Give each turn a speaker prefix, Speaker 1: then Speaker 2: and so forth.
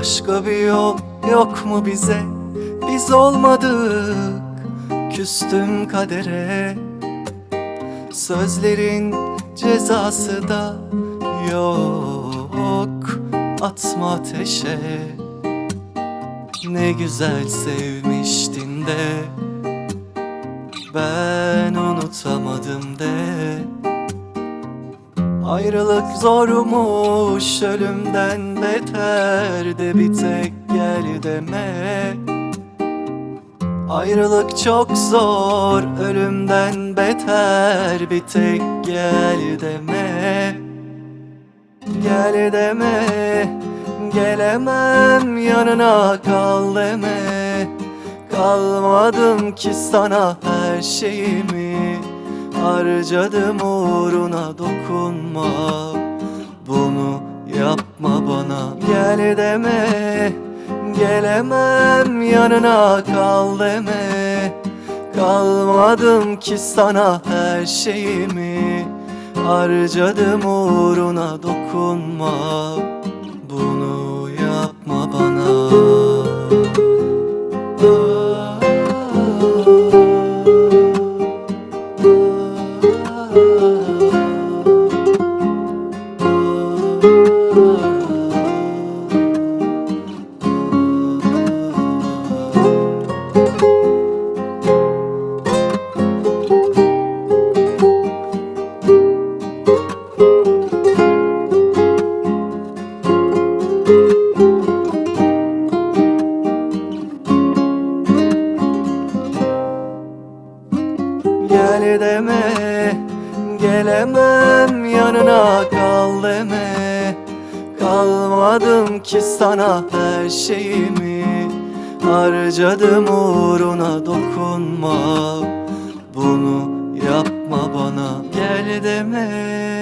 Speaker 1: Başka bir yol yok mu bize? Biz olmadık, küstüm kadere. Sözlerin cezası da yok, atma ateşe. Ne güzel sevmiştin de ben unutamadım de. Ayrılık zormuş, ölümden beter de bir tek gel deme. Ayrılık çok zor, ölümden beter, bir tek gel deme. Gel deme, gelemem yanına, kal deme. Kalmadım ki sana, her şeyimi harcadım uğruna, dokunma, bunu yapma bana. Gel deme, gelemem yanına, kal deme. Kalmadım ki sana, her şeyimi harcadım uğruna, dokunma, bunu yapma bana. Gel deme, gelemem yanına, kal deme. Kalmadım ki sana, her şeyimi harcadım uğruna, dokunma, bunu yapma bana. Gel deme.